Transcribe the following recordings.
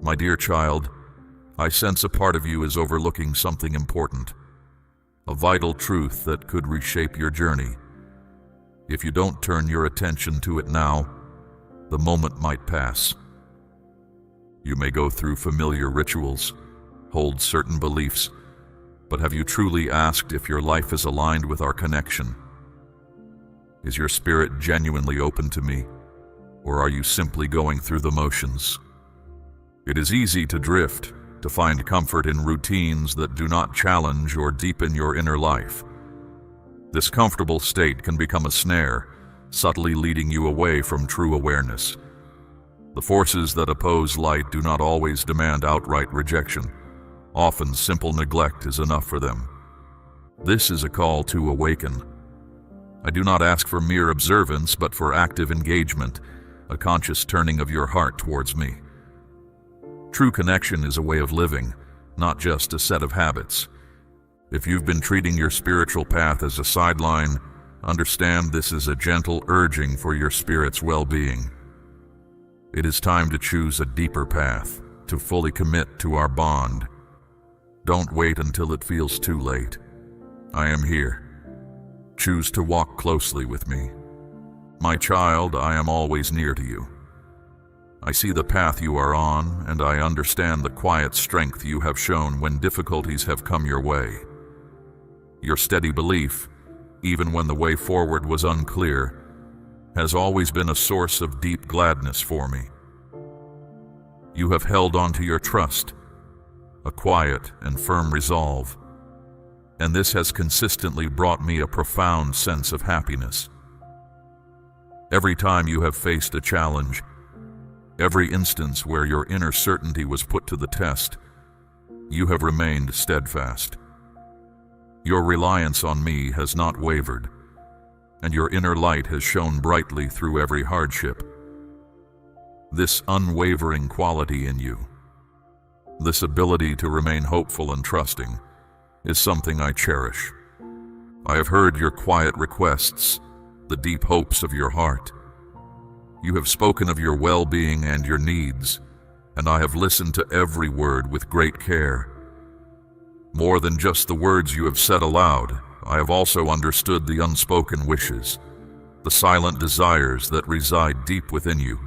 My dear child, I sense a part of you is overlooking something important, a vital truth that could reshape your journey. If you don't turn your attention to it now, the moment might pass. You may go through familiar rituals, hold certain beliefs, but have you truly asked if your life is aligned with our connection? Is your spirit genuinely open to me, or are you simply going through the motions? It is easy to drift, to find comfort in routines that do not challenge or deepen your inner life. This comfortable state can become a snare, subtly leading you away from true awareness. The forces that oppose light do not always demand outright rejection. Often simple neglect is enough for them. This is a call to awaken. I do not ask for mere observance, but for active engagement, a conscious turning of your heart towards me. True connection is a way of living, not just a set of habits. If you've been treating your spiritual path as a sideline, understand this is a gentle urging for your spirit's well-being. It is time to choose a deeper path, to fully commit to our bond. Don't wait until it feels too late. I am here. Choose to walk closely with me. My child, I am always near to you. I see the path you are on, and I understand the quiet strength you have shown when difficulties have come your way. Your steady belief, even when the way forward was unclear, has always been a source of deep gladness for me. You have held on to your trust, a quiet and firm resolve, and this has consistently brought me a profound sense of happiness. Every time you have faced a challenge, every instance where your inner certainty was put to the test, you have remained steadfast. Your reliance on me has not wavered, and your inner light has shone brightly through every hardship. This unwavering quality in you, this ability to remain hopeful and trusting, is something I cherish. I have heard your quiet requests, the deep hopes of your heart. You have spoken of your well-being and your needs, and I have listened to every word with great care. More than just the words you have said aloud, I have also understood the unspoken wishes, the silent desires that reside deep within you.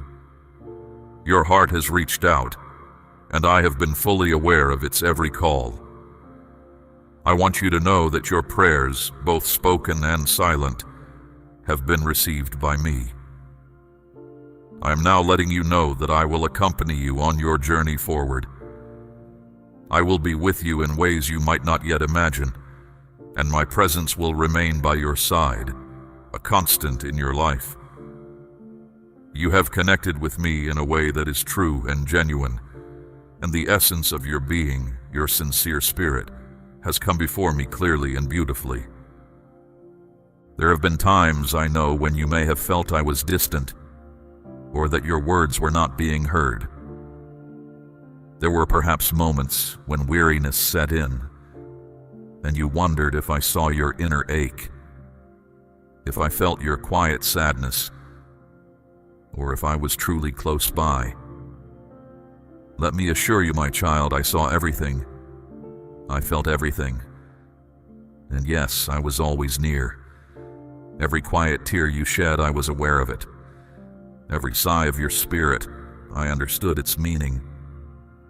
Your heart has reached out, and I have been fully aware of its every call. I want you to know that your prayers, both spoken and silent, have been received by me. I am now letting you know that I will accompany you on your journey forward. I will be with you in ways you might not yet imagine, and my presence will remain by your side, a constant in your life. You have connected with me in a way that is true and genuine, and the essence of your being, your sincere spirit, has come before me clearly and beautifully. There have been times, I know, when you may have felt I was distant, or that your words were not being heard. There were perhaps moments when weariness set in, and you wondered if I saw your inner ache, if I felt your quiet sadness, or if I was truly close by. Let me assure you, my child, I saw everything. I felt everything. And yes, I was always near. Every quiet tear you shed, I was aware of it. Every sigh of your spirit, I understood its meaning.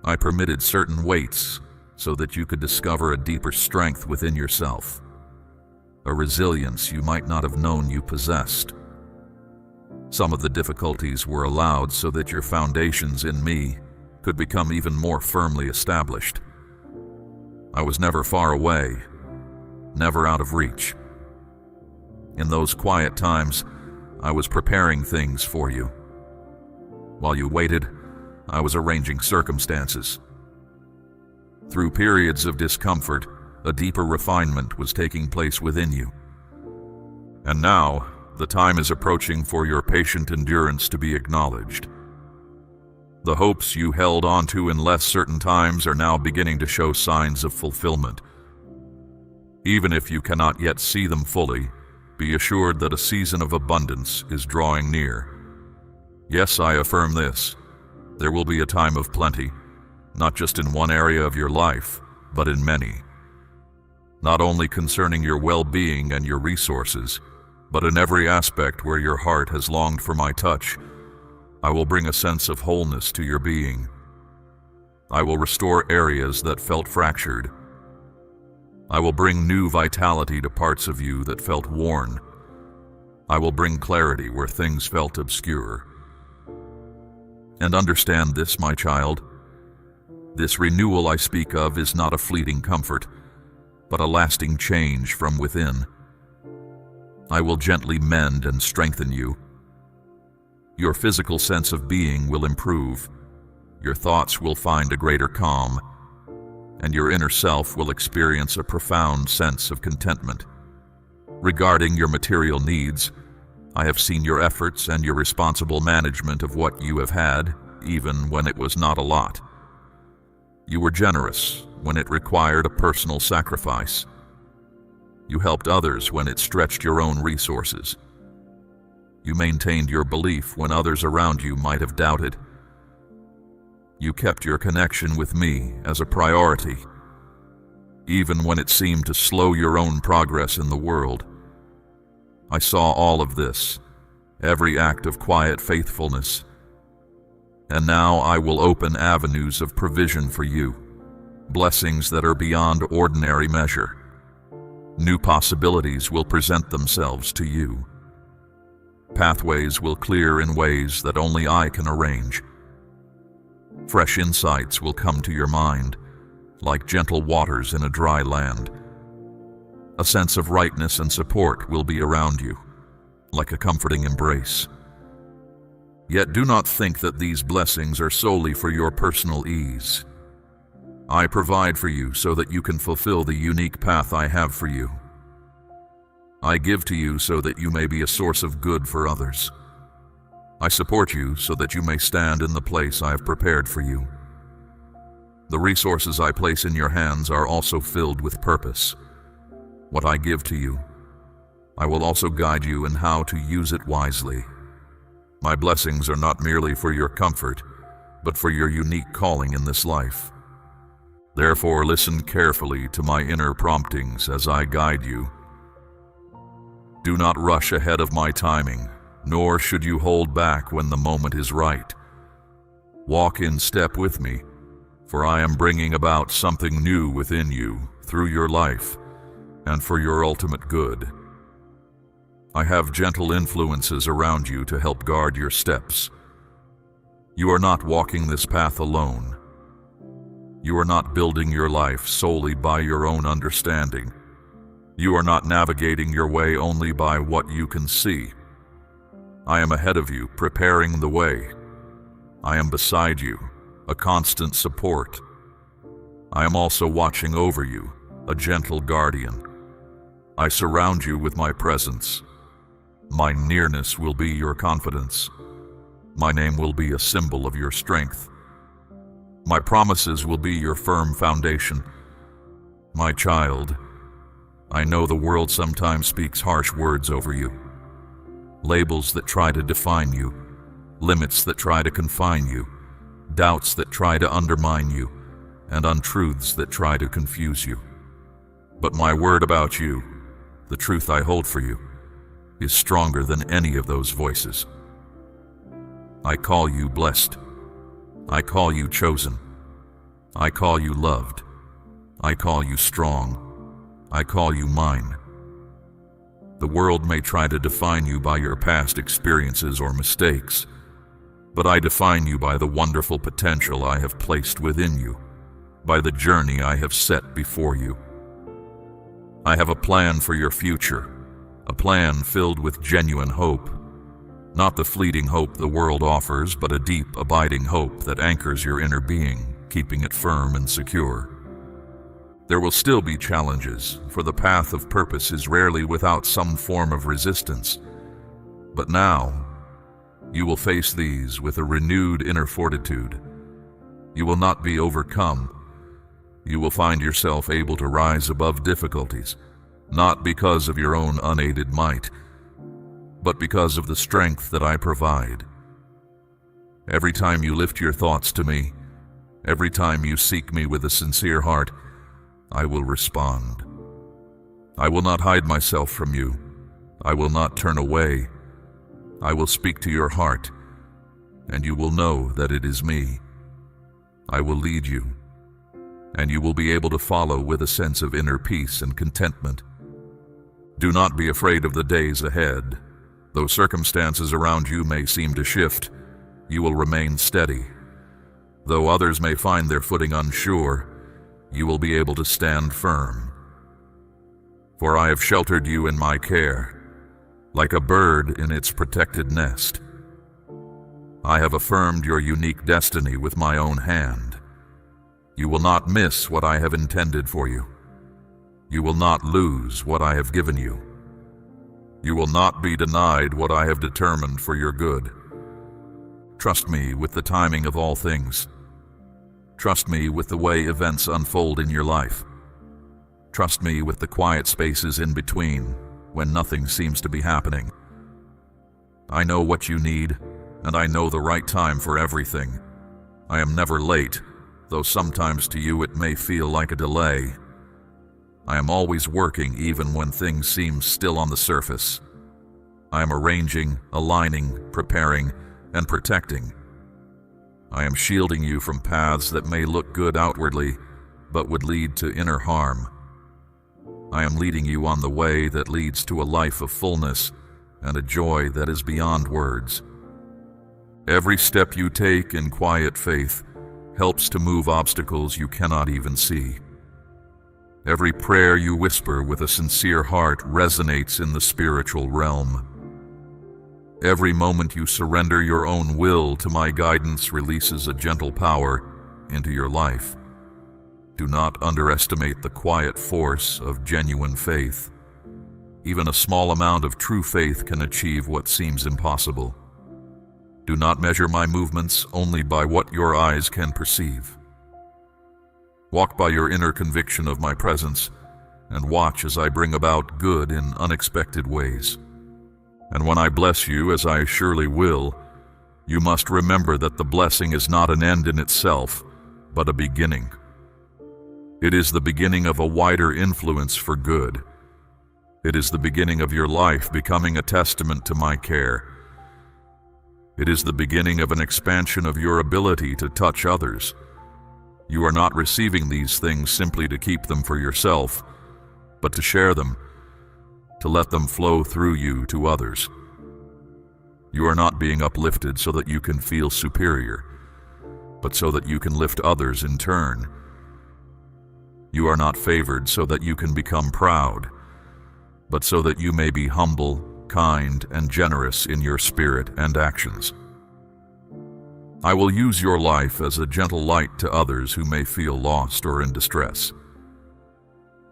I permitted certain waits so that you could discover a deeper strength within yourself, a resilience you might not have known you possessed. Some of the difficulties were allowed so that your foundations in me could become even more firmly established. I was never far away, never out of reach. In those quiet times, I was preparing things for you. While you waited, I was arranging circumstances. Through periods of discomfort, a deeper refinement was taking place within you. And now, the time is approaching for your patient endurance to be acknowledged. The hopes you held onto in less certain times are now beginning to show signs of fulfillment. Even if you cannot yet see them fully, be assured that a season of abundance is drawing near. Yes, I affirm this. There will be a time of plenty, not just in one area of your life, but in many. Not only concerning your well-being and your resources, but in every aspect where your heart has longed for my touch, I will bring a sense of wholeness to your being. I will restore areas that felt fractured. I will bring new vitality to parts of you that felt worn. I will bring clarity where things felt obscure. And understand this, my child. This renewal I speak of is not a fleeting comfort, but a lasting change from within. I will gently mend and strengthen you. Your physical sense of being will improve. Your thoughts will find a greater calm, and your inner self will experience a profound sense of contentment. Regarding your material needs, I have seen your efforts and your responsible management of what you have had, even when it was not a lot. You were generous when it required a personal sacrifice. You helped others when it stretched your own resources. You maintained your belief when others around you might have doubted. You kept your connection with me as a priority, even when it seemed to slow your own progress in the world. I saw all of this, every act of quiet faithfulness, and now I will open avenues of provision for you, blessings that are beyond ordinary measure. New possibilities will present themselves to you. Pathways will clear in ways that only I can arrange. Fresh insights will come to your mind, like gentle waters in a dry land. A sense of rightness and support will be around you, like a comforting embrace. Yet do not think that these blessings are solely for your personal ease. I provide for you so that you can fulfill the unique path I have for you. I give to you so that you may be a source of good for others. I support you so that you may stand in the place I have prepared for you. The resources I place in your hands are also filled with purpose. What I give to you, I will also guide you in how to use it wisely. My blessings are not merely for your comfort, but for your unique calling in this life. Therefore, listen carefully to my inner promptings as I guide you. Do not rush ahead of my timing, nor should you hold back when the moment is right. Walk in step with me, for I am bringing about something new within you through your life and for your ultimate good. I have gentle influences around you to help guard your steps. You are not walking this path alone. You are not building your life solely by your own understanding. You are not navigating your way only by what you can see. I am ahead of you, preparing the way. I am beside you, a constant support. I am also watching over you, a gentle guardian. I surround you with my presence. My nearness will be your confidence. My name will be a symbol of your strength. My promises will be your firm foundation. My child, I know the world sometimes speaks harsh words over you. Labels that try to define you, limits that try to confine you, doubts that try to undermine you, and untruths that try to confuse you. But my word about you, the truth I hold for you, is stronger than any of those voices. I call you blessed. I call you chosen. I call you loved. I call you strong. I call you mine. The world may try to define you by your past experiences or mistakes, but I define you by the wonderful potential I have placed within you, by the journey I have set before you. I have a plan for your future, a plan filled with genuine hope, not the fleeting hope the world offers, but a deep, abiding hope that anchors your inner being, keeping it firm and secure. There will still be challenges, for the path of purpose is rarely without some form of resistance. But now, you will face these with a renewed inner fortitude. You will not be overcome. You will find yourself able to rise above difficulties, not because of your own unaided might, but because of the strength that I provide. Every time you lift your thoughts to me, Every time you seek me with a sincere heart, I will respond. I will not hide myself from you. I will not turn away. I will speak to your heart, and you will know that it is me. I will lead you, and you will be able to follow with a sense of inner peace and contentment. Do not be afraid of the days ahead. Though circumstances around you may seem to shift, you will remain steady. Though others may find their footing unsure, you will be able to stand firm. For I have sheltered you in my care, like a bird in its protected nest. I have affirmed your unique destiny with my own hand. You will not miss what I have intended for you. You will not lose what I have given you. You will not be denied what I have determined for your good. Trust me with the timing of all things. Trust me with the way events unfold in your life. Trust me with the quiet spaces in between when nothing seems to be happening. I know what you need, and I know the right time for everything. I am never late, though sometimes to you it may feel like a delay. I am always working even when things seem still on the surface. I am arranging, aligning, preparing, and protecting. I am shielding you from paths that may look good outwardly, but would lead to inner harm. I am leading you on the way that leads to a life of fullness and a joy that is beyond words. Every step you take in quiet faith helps to move obstacles you cannot even see. Every prayer you whisper with a sincere heart resonates in the spiritual realm. Every moment you surrender your own will to my guidance releases a gentle power into your life. Do not underestimate the quiet force of genuine faith. Even a small amount of true faith can achieve what seems impossible. Do not measure my movements only by what your eyes can perceive. Walk by your inner conviction of my presence, and watch as I bring about good in unexpected ways. And when I bless you, as I surely will, you must remember that the blessing is not an end in itself, but a beginning. It is the beginning of a wider influence for good. It is the beginning of your life becoming a testament to my care. It is the beginning of an expansion of your ability to touch others. You are not receiving these things simply to keep them for yourself, but to share them, to let them flow through you to others. You are not being uplifted so that you can feel superior, but so that you can lift others in turn. You are not favored so that you can become proud, but so that you may be humble, kind, and generous in your spirit and actions. I will use your life as a gentle light to others who may feel lost or in distress.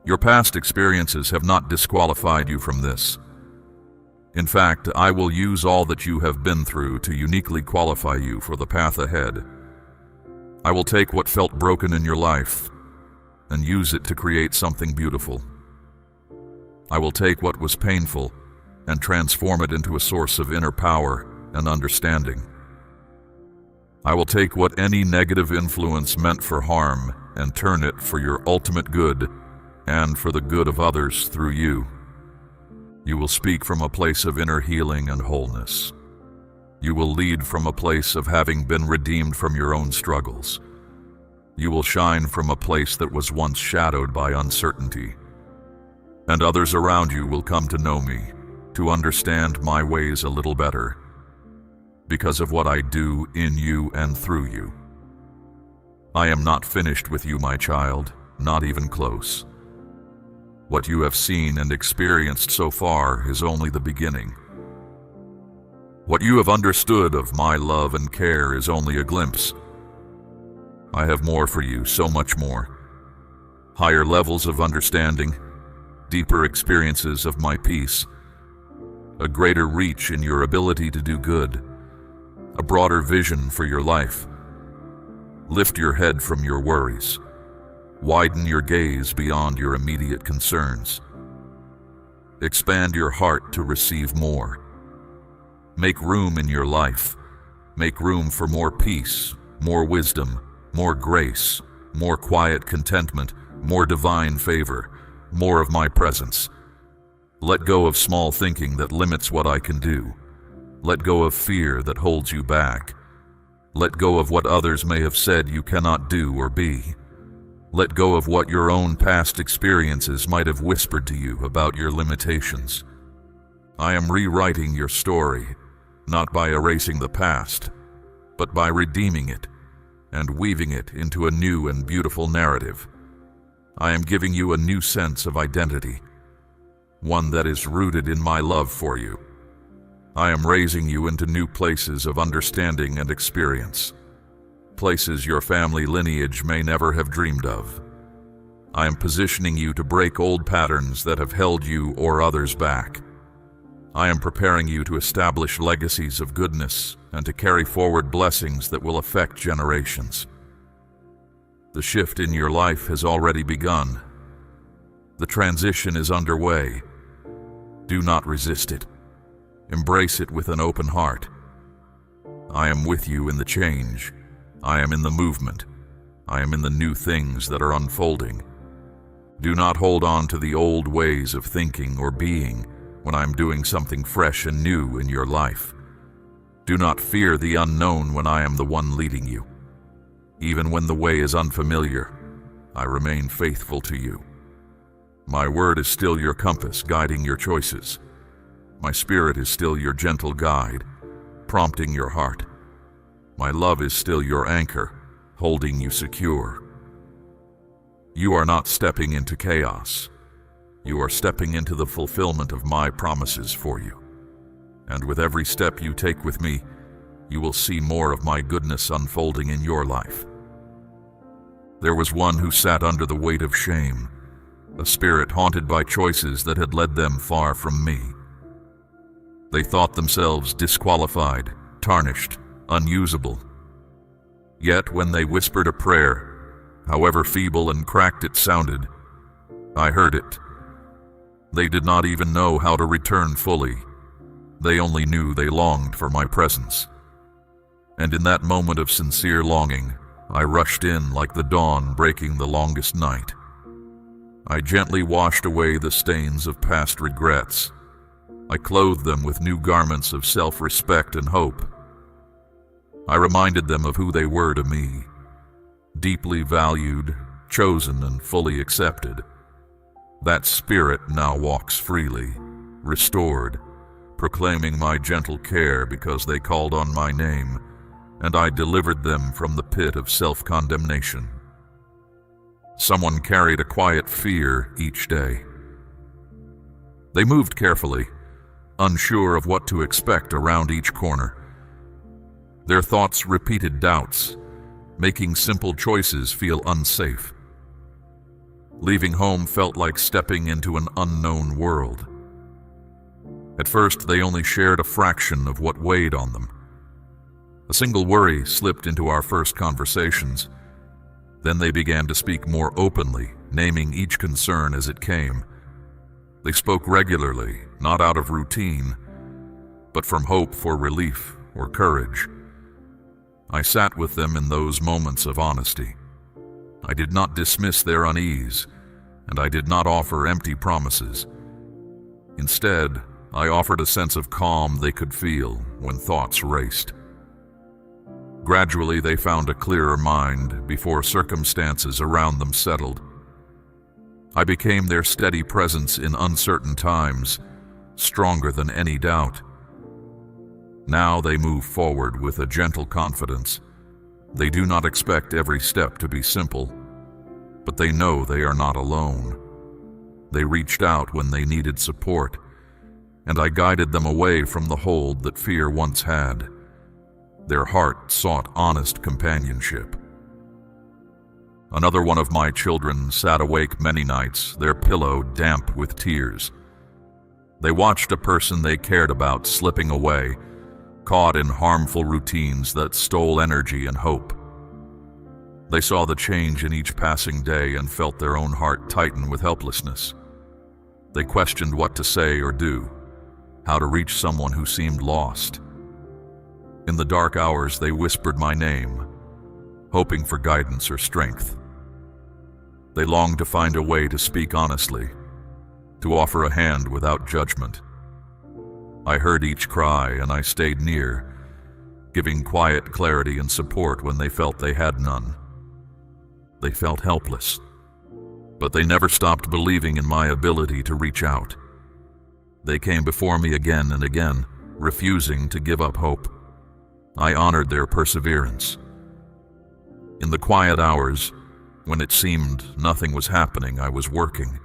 Your past experiences have not disqualified you from this. In fact, I will use all that you have been through to uniquely qualify you for the path ahead. I will take what felt broken in your life and use it to create something beautiful. I will take what was painful and transform it into a source of inner power and understanding. I will take what any negative influence meant for harm and turn it for your ultimate good and for the good of others through you. You will speak from a place of inner healing and wholeness. You will lead from a place of having been redeemed from your own struggles. You will shine from a place that was once shadowed by uncertainty. And others around you will come to know me, to understand my ways a little better, because of what I do in you and through you. I am not finished with you, my child, not even close. What you have seen and experienced so far is only the beginning. What you have understood of my love and care is only a glimpse. I have more for you, so much more. Higher levels of understanding, deeper experiences of my peace, a greater reach in your ability to do good, a broader vision for your life. Lift your head from your worries. Widen your gaze beyond your immediate concerns. Expand your heart to receive more. Make room in your life. Make room for more peace, more wisdom, more grace, more quiet contentment, more divine favor, more of my presence. Let go of small thinking that limits what I can do. Let go of fear that holds you back. Let go of what others may have said you cannot do or be. Let go of what your own past experiences might have whispered to you about your limitations. I am rewriting your story, not by erasing the past, but by redeeming it and weaving it into a new and beautiful narrative. I am giving you a new sense of identity, one that is rooted in my love for you. I am raising you into new places of understanding and experience, places your family lineage may never have dreamed of. I am positioning you to break old patterns that have held you or others back. I am preparing you to establish legacies of goodness and to carry forward blessings that will affect generations. The shift in your life has already begun. The transition is underway. Do not resist it. Embrace it with an open heart. I am with you in the change. I am in the movement. I am in the new things that are unfolding. Do not hold on to the old ways of thinking or being when I'm doing something fresh and new in your life. Do not fear the unknown when I am the one leading you. Even when the way is unfamiliar, I remain faithful to you. My word is still your compass, guiding your choices. My spirit is still your gentle guide, prompting your heart. My love is still your anchor, holding you secure. You are not stepping into chaos. You are stepping into the fulfillment of my promises for you. And with every step you take with me, you will see more of my goodness unfolding in your life. There was one who sat under the weight of shame, a spirit haunted by choices that had led them far from me. They thought themselves disqualified, tarnished, unusable. Yet when they whispered a prayer, however feeble and cracked it sounded, I heard it. They did not even know how to return fully. They only knew they longed for my presence. And in that moment of sincere longing, I rushed in like the dawn breaking the longest night. I gently washed away the stains of past regrets. I clothed them with new garments of self-respect and hope. I reminded them of who they were to me, deeply valued, chosen, and fully accepted. That spirit now walks freely, restored, proclaiming my gentle care because they called on my name, and I delivered them from the pit of self-condemnation. Someone carried a quiet fear each day. They moved carefully, unsure of what to expect around each corner. Their thoughts repeated doubts, making simple choices feel unsafe. Leaving home felt like stepping into an unknown world. At first, they only shared a fraction of what weighed on them. A single worry slipped into our first conversations. Then they began to speak more openly, naming each concern as it came. They spoke regularly, not out of routine, but from hope for relief or courage. I sat with them in those moments of honesty. I did not dismiss their unease, and I did not offer empty promises. Instead, I offered a sense of calm they could feel when thoughts raced. Gradually, they found a clearer mind before circumstances around them settled. I became their steady presence in uncertain times, stronger than any doubt. Now they move forward with a gentle confidence. They do not expect every step to be simple, but they know they are not alone. They reached out when they needed support, and I guided them away from the hold that fear once had. Their heart sought honest companionship. Another one of my children sat awake many nights, their pillow damp with tears. They watched a person they cared about slipping away, caught in harmful routines that stole energy and hope. They saw the change in each passing day and felt their own heart tighten with helplessness. They questioned what to say or do, how to reach someone who seemed lost. In the dark hours, they whispered my name, hoping for guidance or strength. They longed to find a way to speak honestly, to offer a hand without judgment. I heard each cry and I stayed near, giving quiet clarity and support when they felt they had none. They felt helpless, but they never stopped believing in my ability to reach out. They came before me again and again, refusing to give up hope. I honored their perseverance. In the quiet hours, when it seemed nothing was happening, I was working.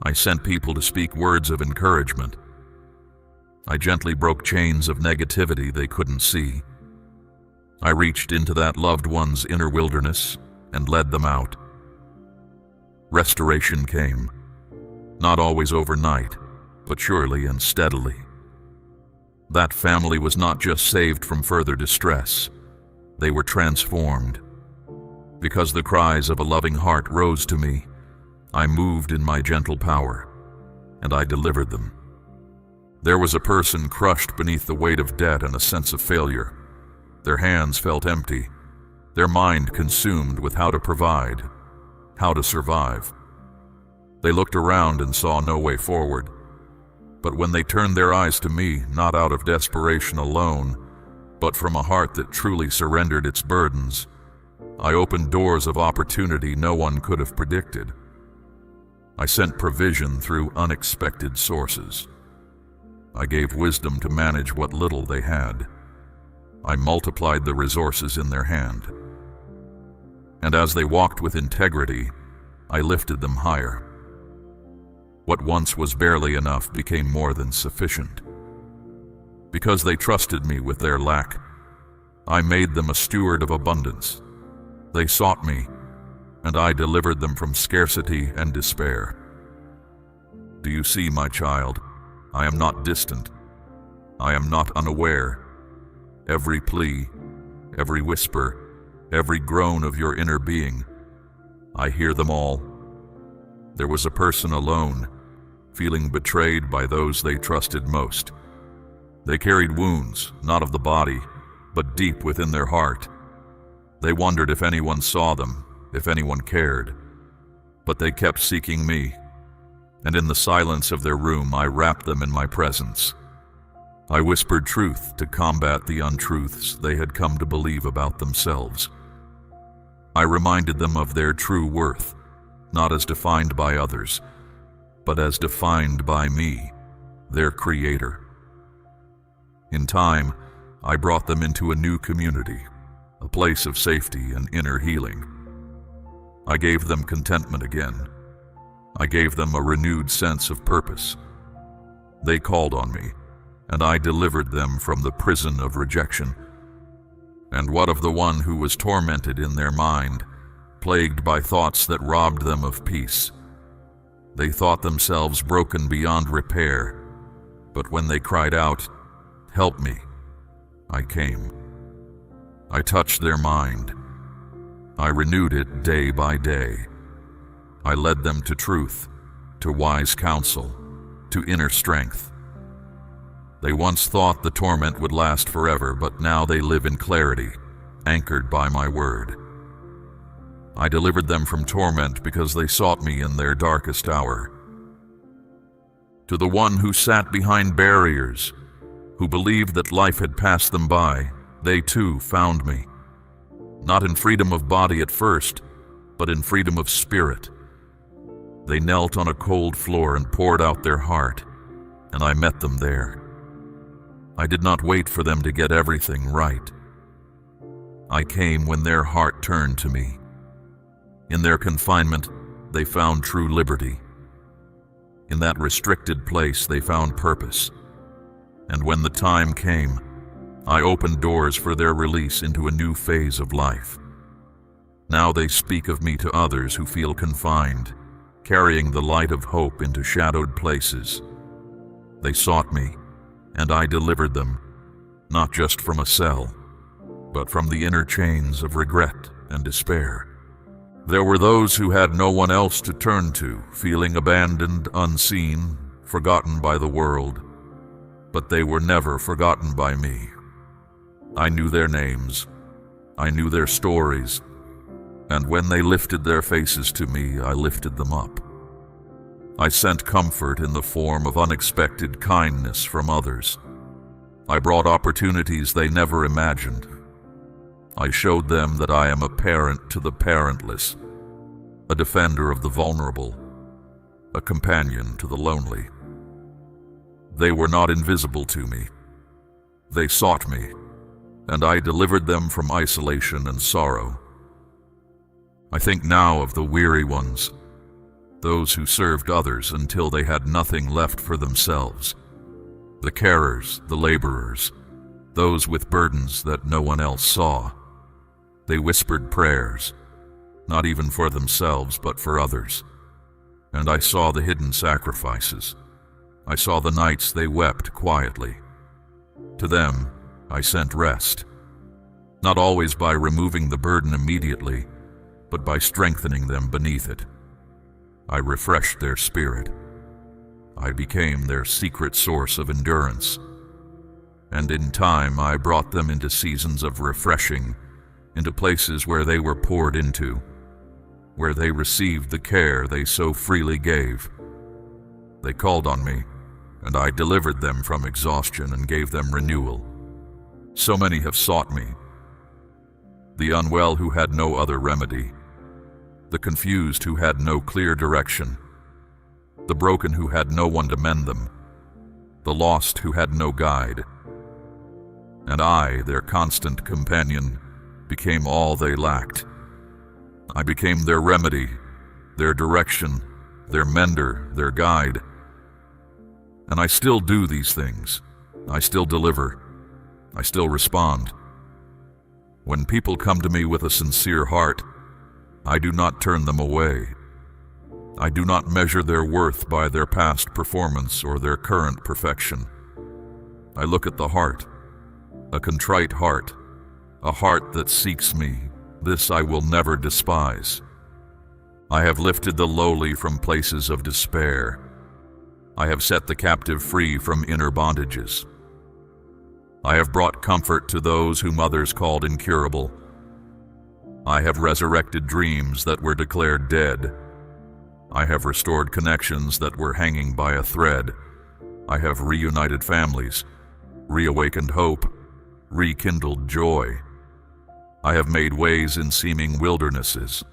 I sent people to speak words of encouragement. I gently broke chains of negativity they couldn't see. I reached into that loved one's inner wilderness and led them out. Restoration came, not always overnight, but surely and steadily. That family was not just saved from further distress, they were transformed. Because the cries of a loving heart rose to me, I moved in my gentle power, and I delivered them. There was a person crushed beneath the weight of debt and a sense of failure. Their hands felt empty, their mind consumed with how to provide, how to survive. They looked around and saw no way forward. But when they turned their eyes to me, not out of desperation alone, but from a heart that truly surrendered its burdens, I opened doors of opportunity no one could have predicted. I sent provision through unexpected sources. I gave wisdom to manage what little they had. I multiplied the resources in their hand. And as they walked with integrity, I lifted them higher. What once was barely enough became more than sufficient. Because they trusted me with their lack, I made them a steward of abundance. They sought me, and I delivered them from scarcity and despair. Do you see, my child? I am not distant. I am not unaware. Every plea, every whisper, every groan of your inner being, I hear them all. There was a person alone, feeling betrayed by those they trusted most. They carried wounds, not of the body, but deep within their heart. They wondered if anyone saw them, if anyone cared. But they kept seeking me, and in the silence of their room I wrapped them in my presence. I whispered truth to combat the untruths they had come to believe about themselves. I reminded them of their true worth, not as defined by others, but as defined by me, their creator. In time, I brought them into a new community, a place of safety and inner healing. I gave them contentment again. I gave them a renewed sense of purpose. They called on me, and I delivered them from the prison of rejection. And what of the one who was tormented in their mind, plagued by thoughts that robbed them of peace? They thought themselves broken beyond repair, but when they cried out, "Help me," I came. I touched their mind. I renewed it day by day. I led them to truth, to wise counsel, to inner strength. They once thought the torment would last forever, but now they live in clarity, anchored by my word. I delivered them from torment because they sought me in their darkest hour. To the one who sat behind barriers, who believed that life had passed them by, they too found me. Not in freedom of body at first, but in freedom of spirit. They knelt on a cold floor and poured out their heart, and I met them there. I did not wait for them to get everything right. I came when their heart turned to me. In their confinement, they found true liberty. In that restricted place, they found purpose. And when the time came, I opened doors for their release into a new phase of life. Now they speak of me to others who feel confined, carrying the light of hope into shadowed places. They sought me, and I delivered them, not just from a cell, but from the inner chains of regret and despair. There were those who had no one else to turn to, feeling abandoned, unseen, forgotten by the world. But they were never forgotten by me. I knew their names. I knew their stories, and when they lifted their faces to me, I lifted them up. I sent comfort in the form of unexpected kindness from others. I brought opportunities they never imagined. I showed them that I am a parent to the parentless, a defender of the vulnerable, a companion to the lonely. They were not invisible to me. They sought me, and I delivered them from isolation and sorrow. I think now of the weary ones, those who served others until they had nothing left for themselves, the carers, the laborers, those with burdens that no one else saw. They whispered prayers, not even for themselves but for others. And I saw the hidden sacrifices. I saw the nights they wept quietly. To them, I sent rest, not always by removing the burden immediately, but by strengthening them beneath it. I refreshed their spirit. I became their secret source of endurance. And in time, I brought them into seasons of refreshing, into places where they were poured into, where they received the care they so freely gave. They called on me, and I delivered them from exhaustion and gave them renewal. So many have sought me. The unwell who had no other remedy, the confused who had no clear direction, the broken who had no one to mend them, the lost who had no guide. And I, their constant companion, became all they lacked. I became their remedy, their direction, their mender, their guide. And I still do these things. I still deliver. I still respond. When people come to me with a sincere heart, I do not turn them away. I do not measure their worth by their past performance or their current perfection. I look at the heart, a contrite heart, a heart that seeks me. This I will never despise. I have lifted the lowly from places of despair. I have set the captive free from inner bondages. I have brought comfort to those whom others called incurable. I have resurrected dreams that were declared dead. I have restored connections that were hanging by a thread. I have reunited families, reawakened hope, rekindled joy. I have made ways in seeming wildernesses,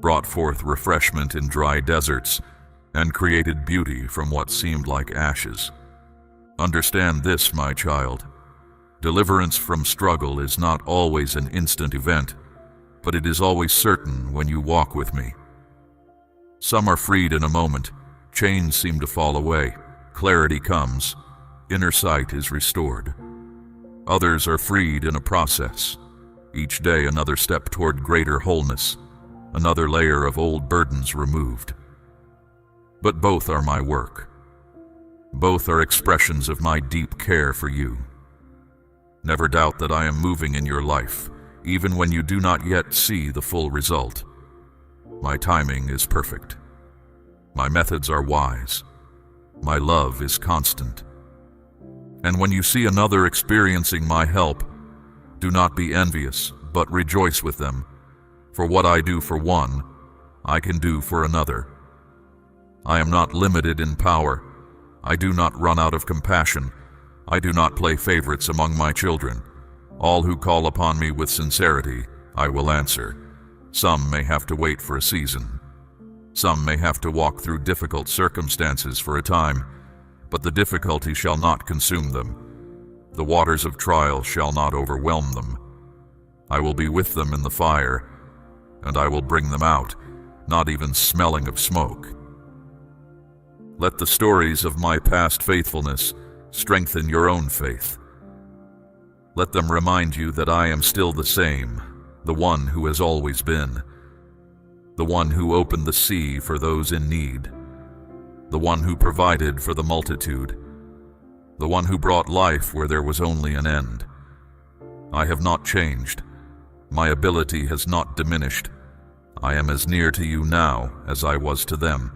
brought forth refreshment in dry deserts, and created beauty from what seemed like ashes. Understand this, my child. Deliverance from struggle is not always an instant event, but it is always certain when you walk with me. Some are freed in a moment, chains seem to fall away, clarity comes, inner sight is restored. Others are freed in a process, each day another step toward greater wholeness, another layer of old burdens removed. But both are my work. Both are expressions of my deep care for you. Never doubt that I am moving in your life, even when you do not yet see the full result. My timing is perfect. My methods are wise. My love is constant. And when you see another experiencing my help, do not be envious, but rejoice with them. For what I do for one, I can do for another. I am not limited in power. I do not run out of compassion. I do not play favorites among my children. All who call upon me with sincerity, I will answer. Some may have to wait for a season. Some may have to walk through difficult circumstances for a time, but the difficulty shall not consume them. The waters of trial shall not overwhelm them. I will be with them in the fire, and I will bring them out, not even smelling of smoke. Let the stories of my past faithfulness strengthen your own faith. Let them remind you that I am still the same, the one who has always been, the one who opened the sea for those in need, the one who provided for the multitude, the one who brought life where there was only an end. I have not changed. My ability has not diminished. I am as near to you now as I was to them.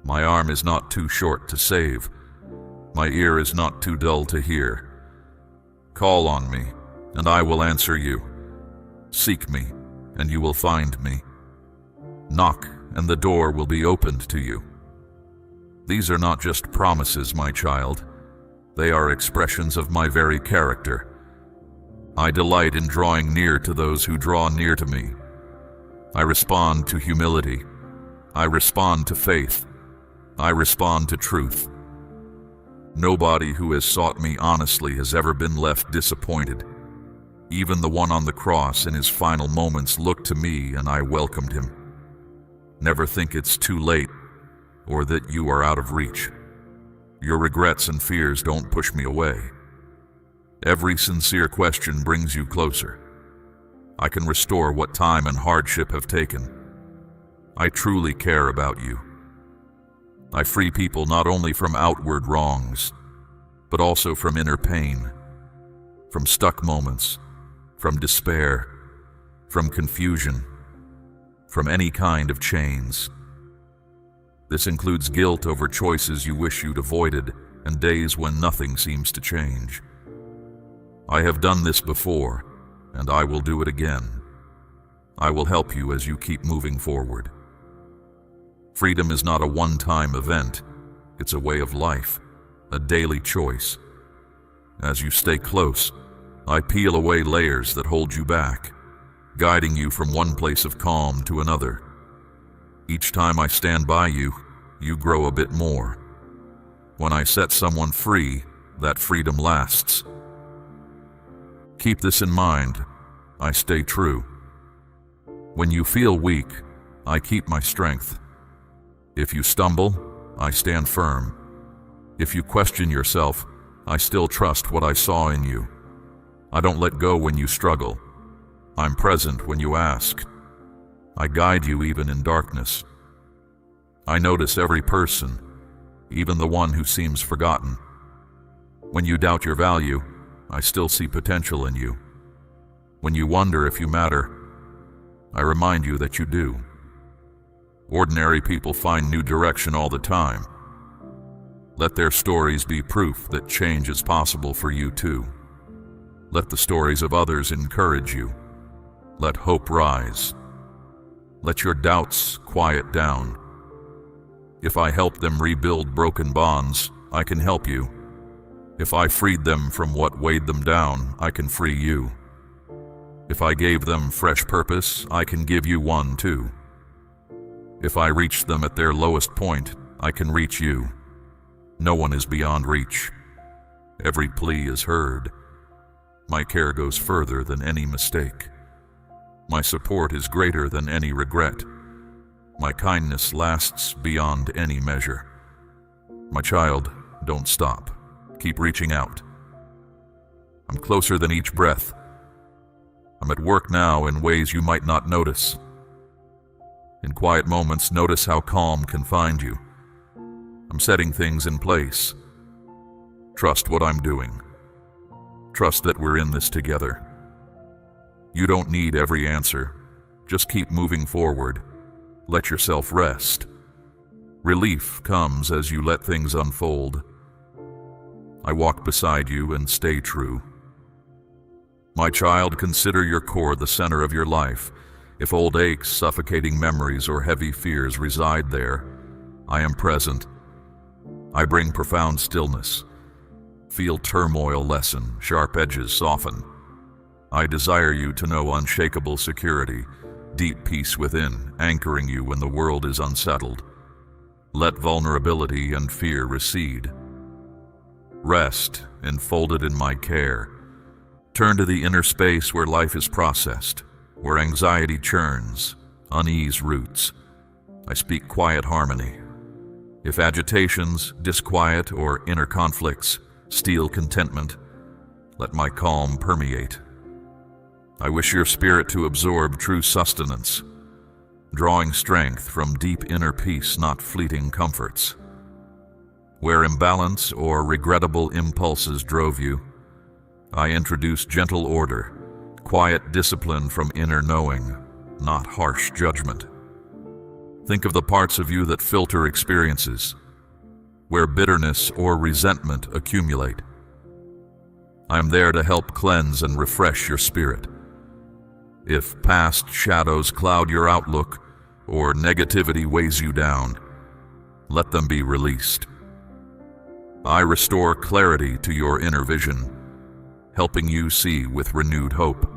My arm is not too short to save. My ear is not too dull to hear. Call on me, and I will answer you. Seek me, and you will find me. Knock, and the door will be opened to you. These are not just promises, my child. They are expressions of my very character. I delight in drawing near to those who draw near to me. I respond to humility. I respond to faith. I respond to truth. Nobody who has sought me honestly has ever been left disappointed. Even the one on the cross in his final moments looked to me and I welcomed him. Never think it's too late or that you are out of reach. Your regrets and fears don't push me away. Every sincere question brings you closer. I can restore what time and hardship have taken. I truly care about you. I free people not only from outward wrongs, but also from inner pain, from stuck moments, from despair, from confusion, from any kind of chains. This includes guilt over choices you wish you'd avoided and days when nothing seems to change. I have done this before, and I will do it again. I will help you as you keep moving forward. Freedom is not a one-time event. It's a way of life, a daily choice. As you stay close, I peel away layers that hold you back, guiding you from one place of calm to another. Each time I stand by you, you grow a bit more. When I set someone free, that freedom lasts. Keep this in mind. I stay true. When you feel weak, I keep my strength. If you stumble, I stand firm. If you question yourself, I still trust what I saw in you. I don't let go when you struggle. I'm present when you ask. I guide you even in darkness. I notice every person, even the one who seems forgotten. When you doubt your value, I still see potential in you. When you wonder if you matter, I remind you that you do. Ordinary people find new direction all the time. Let their stories be proof that change is possible for you too. Let the stories of others encourage you. Let hope rise. Let your doubts quiet down. If I help them rebuild broken bonds, I can help you. If I freed them from what weighed them down, I can free you. If I gave them fresh purpose, I can give you one too. If I reached them at their lowest point, I can reach you. No one is beyond reach. Every plea is heard. My care goes further than any mistake. My support is greater than any regret. My kindness lasts beyond any measure. My child, don't stop. Keep reaching out. I'm closer than each breath. I'm at work now in ways you might not notice. In quiet moments, notice how calm can find you. I'm setting things in place. Trust what I'm doing. Trust that we're in this together. You don't need every answer. Just keep moving forward. Let yourself rest. Relief comes as you let things unfold. I walk beside you and stay true. My child, consider your core the center of your life. If old aches, suffocating memories, or heavy fears reside there, I am present. I bring profound stillness. Feel turmoil lessen, sharp edges soften. I desire you to know unshakable security, deep peace within, anchoring you when the world is unsettled. Let vulnerability and fear recede. Rest, enfolded in my care. Turn to the inner space where life is processed, where anxiety churns, unease roots. I speak quiet harmony. If agitations, disquiet, or inner conflicts steal contentment, let my calm permeate. I wish your spirit to absorb true sustenance, drawing strength from deep inner peace, not fleeting comforts. Where imbalance or regrettable impulses drove you, I introduce gentle order, quiet discipline from inner knowing, not harsh judgment. Think of the parts of you that filter experiences, where bitterness or resentment accumulate. I am there to help cleanse and refresh your spirit. If past shadows cloud your outlook or negativity weighs you down, let them be released. I restore clarity to your inner vision, helping you see with renewed hope.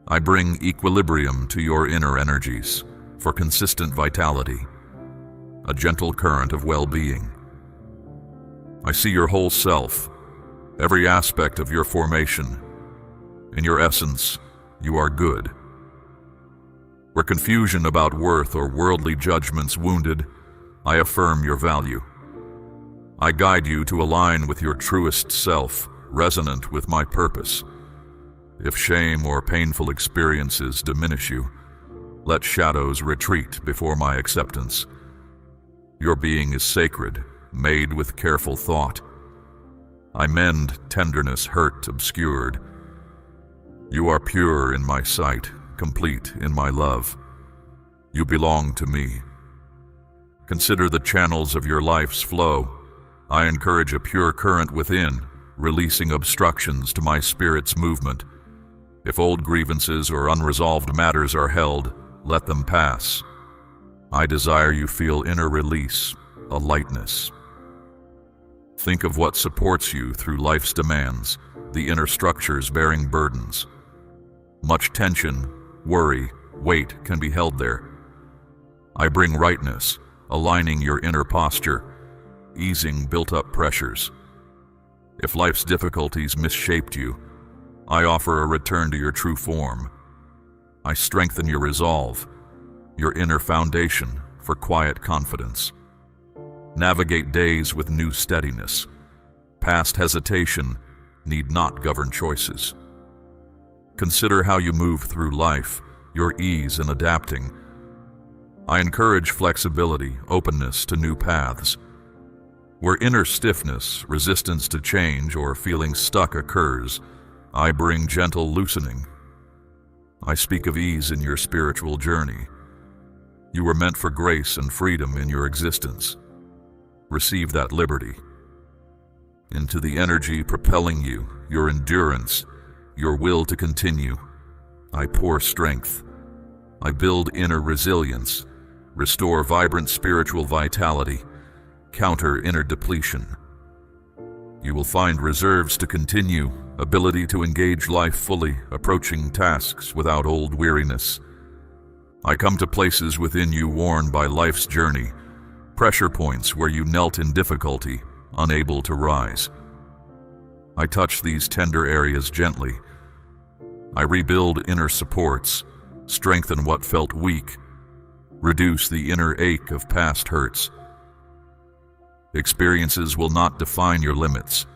I bring equilibrium to your inner energies for consistent vitality, a gentle current of well-being. I see your whole self, every aspect of your formation. In your essence, you are good. Where confusion about worth or worldly judgments wounded, I affirm your value. I guide you to align with your truest self, resonant with my purpose. If shame or painful experiences diminish you, let shadows retreat before my acceptance. Your being is sacred, made with careful thought. I mend tenderness hurt obscured. You are pure in my sight, complete in my love. You belong to me. Consider the channels of your life's flow. I encourage a pure current within, releasing obstructions to my spirit's movement. If old grievances or unresolved matters are held, let them pass. I desire you feel inner release, a lightness. Think of what supports you through life's demands, the inner structures bearing burdens. Much tension, worry, weight can be held there. I bring rightness, aligning your inner posture, easing built-up pressures. If life's difficulties misshaped you, I offer a return to your true form. I strengthen your resolve, your inner foundation for quiet confidence. Navigate days with new steadiness. Past hesitation need not govern choices. Consider how you move through life, your ease in adapting. I encourage flexibility, openness to new paths. Where inner stiffness, resistance to change, or feeling stuck occurs, I bring gentle loosening. I speak of ease in your spiritual journey. You were meant for grace and freedom in your existence. Receive that liberty. Into the energy propelling you, your endurance, your will to continue, I pour strength. I build inner resilience, restore vibrant spiritual vitality, counter inner depletion. You will find reserves to continue, ability to engage life fully, approaching tasks without old weariness. I come to places within you worn by life's journey, pressure points where you knelt in difficulty, unable to rise. I touch these tender areas gently. I rebuild inner supports, strengthen what felt weak, reduce the inner ache of past hurts. Experiences will not define your limits.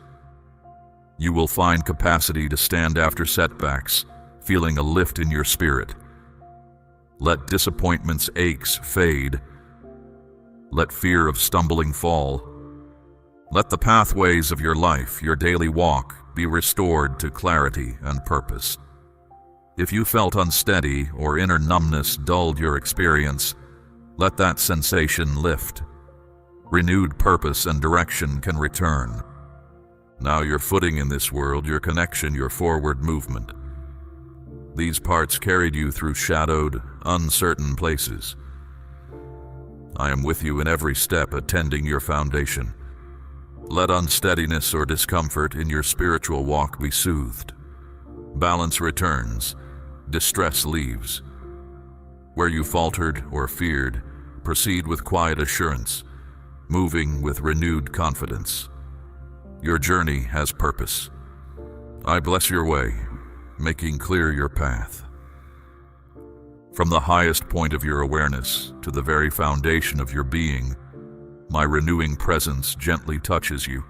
You will find capacity to stand after setbacks, feeling a lift in your spirit. Let disappointment's aches fade. Let fear of stumbling fall. Let the pathways of your life, your daily walk, be restored to clarity and purpose. If you felt unsteady or inner numbness dulled your experience, let that sensation lift. Renewed purpose and direction can return. Now your footing in this world, your connection, your forward movement. These parts carried you through shadowed, uncertain places. I am with you in every step, attending your foundation. Let unsteadiness or discomfort in your spiritual walk be soothed. Balance returns, distress leaves. Where you faltered or feared, proceed with quiet assurance, moving with renewed confidence. Your journey has purpose. I bless your way, making clear your path. From the highest point of your awareness to the very foundation of your being, my renewing presence gently touches you.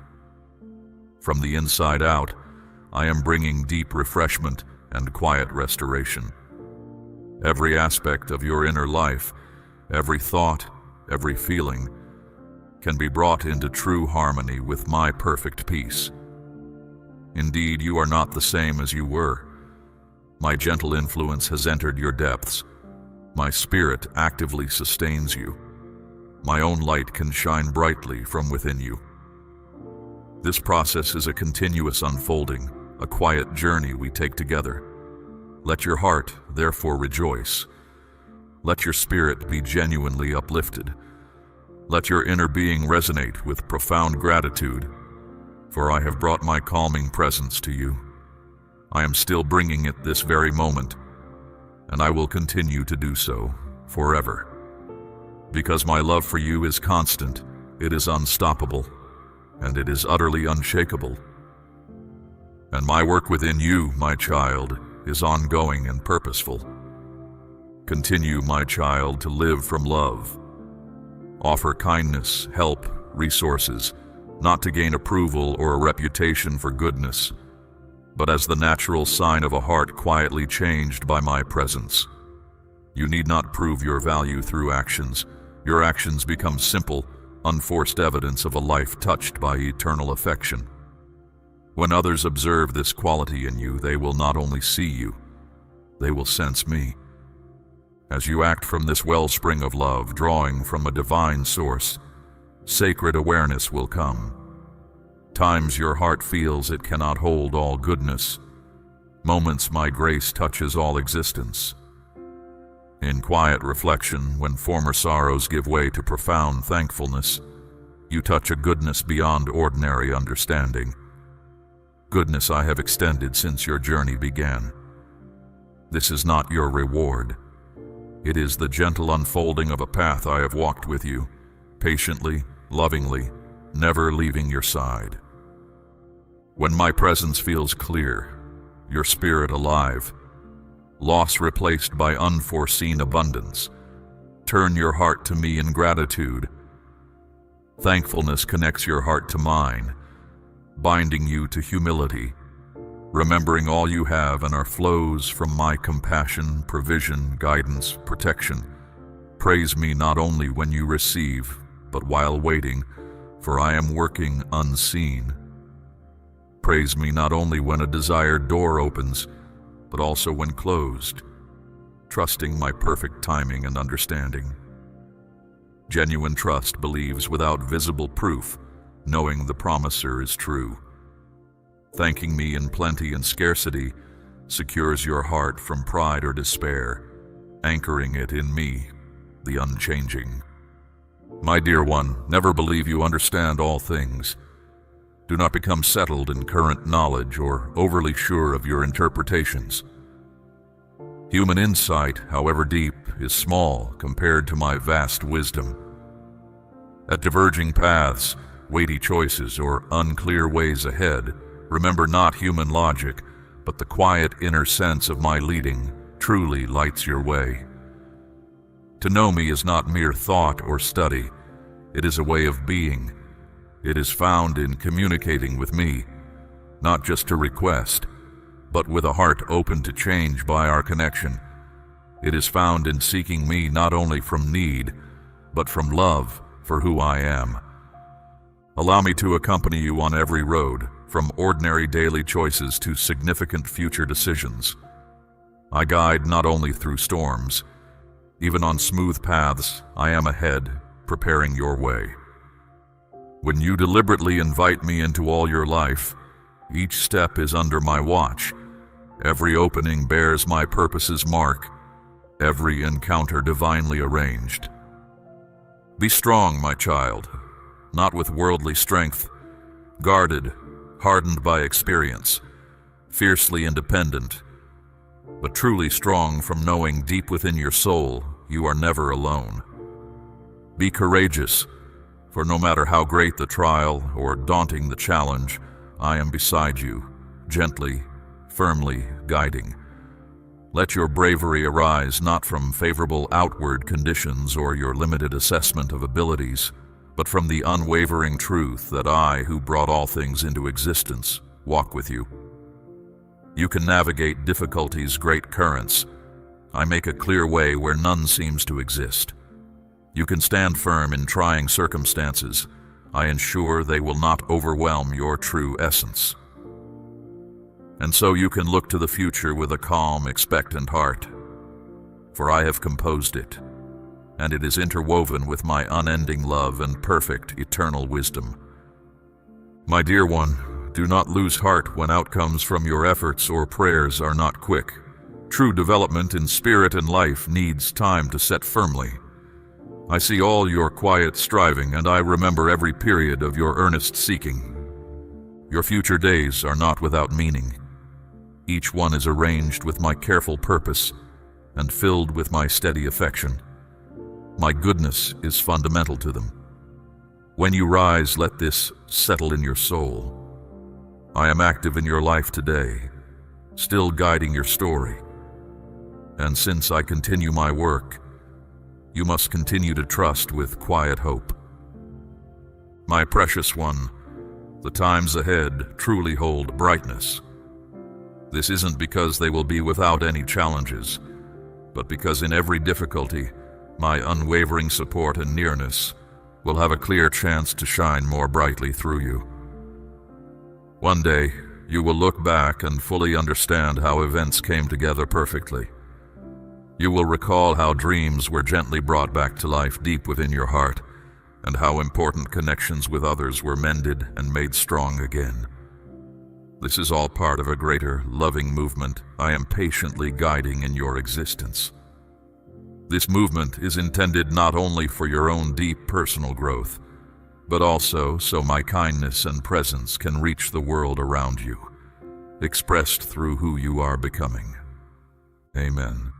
From the inside out, I am bringing deep refreshment and quiet restoration. Every aspect of your inner life, every thought, every feeling, can be brought into true harmony with my perfect peace. Indeed, you are not the same as you were. My gentle influence has entered your depths. My spirit actively sustains you. My own light can shine brightly from within you. This process is a continuous unfolding, a quiet journey we take together. Let your heart, therefore, rejoice. Let your spirit be genuinely uplifted. Let your inner being resonate with profound gratitude, for I have brought my calming presence to you. I am still bringing it this very moment, and I will continue to do so forever. Because my love for you is constant, it is unstoppable, and it is utterly unshakable. And my work within you, my child, is ongoing and purposeful. Continue, my child, to live from love. Offer kindness, help, resources, not to gain approval or a reputation for goodness, but as the natural sign of a heart quietly changed by my presence. You need not prove your value through actions. Your actions become simple, unforced evidence of a life touched by eternal affection. When others observe this quality in you, they will not only see you, they will sense me. As you act from this wellspring of love, drawing from a divine source, sacred awareness will come. Times your heart feels it cannot hold all goodness. Moments my grace touches all existence. In quiet reflection, when former sorrows give way to profound thankfulness, you touch a goodness beyond ordinary understanding. Goodness I have extended since your journey began. This is not your reward. It is the gentle unfolding of a path I have walked with you, patiently, lovingly, never leaving your side. When my presence feels clear, your spirit alive, loss replaced by unforeseen abundance, turn your heart to me in gratitude. Thankfulness connects your heart to mine, binding you to humility, remembering all you have and are flows from my compassion, provision, guidance, protection. Praise me not only when you receive, but while waiting, for I am working unseen. Praise me not only when a desired door opens, but also when closed, trusting my perfect timing and understanding. Genuine trust believes without visible proof, knowing the promiser is true. Thanking me in plenty and scarcity secures your heart from pride or despair, anchoring it in me, the unchanging. My dear one, never believe you understand all things. Do not become settled in current knowledge or overly sure of your interpretations. Human insight, however deep, is small compared to my vast wisdom. At diverging paths, weighty choices, or unclear ways ahead, remember not human logic, but the quiet inner sense of my leading truly lights your way. To know me is not mere thought or study. It is a way of being. It is found in communicating with me, not just to request, but with a heart open to change by our connection. It is found in seeking me not only from need, but from love for who I am. Allow me to accompany you on every road, from ordinary daily choices to significant future decisions. I guide not only through storms. Even on smooth paths, I am ahead, preparing your way. When you deliberately invite me into all your life, each step is under my watch. Every opening bears my purpose's mark, every encounter divinely arranged. Be strong, my child, not with worldly strength, guarded, hardened by experience, fiercely independent, but truly strong from knowing deep within your soul you are never alone. Be courageous, for no matter how great the trial or daunting the challenge, I am beside you, gently, firmly guiding. Let your bravery arise not from favorable outward conditions or your limited assessment of abilities, but from the unwavering truth that I, who brought all things into existence, walk with you. You can navigate difficulty's great currents. I make a clear way where none seems to exist. You can stand firm in trying circumstances. I ensure they will not overwhelm your true essence. And so you can look to the future with a calm, expectant heart, for I have composed it, and it is interwoven with my unending love and perfect, eternal wisdom. My dear one, do not lose heart when outcomes from your efforts or prayers are not quick. True development in spirit and life needs time to set firmly. I see all your quiet striving, and I remember every period of your earnest seeking. Your future days are not without meaning. Each one is arranged with my careful purpose and filled with my steady affection. My goodness is fundamental to them. When you rise, let this settle in your soul. I am active in your life today, still guiding your story. And since I continue my work, you must continue to trust with quiet hope. My precious one, the times ahead truly hold brightness. This isn't because they will be without any challenges, but because in every difficulty, my unwavering support and nearness will have a clear chance to shine more brightly through you. One day, you will look back and fully understand how events came together perfectly. You will recall how dreams were gently brought back to life deep within your heart, and how important connections with others were mended and made strong again. This is all part of a greater, loving movement I am patiently guiding in your existence. This movement is intended not only for your own deep personal growth, but also so my kindness and presence can reach the world around you, expressed through who you are becoming. Amen.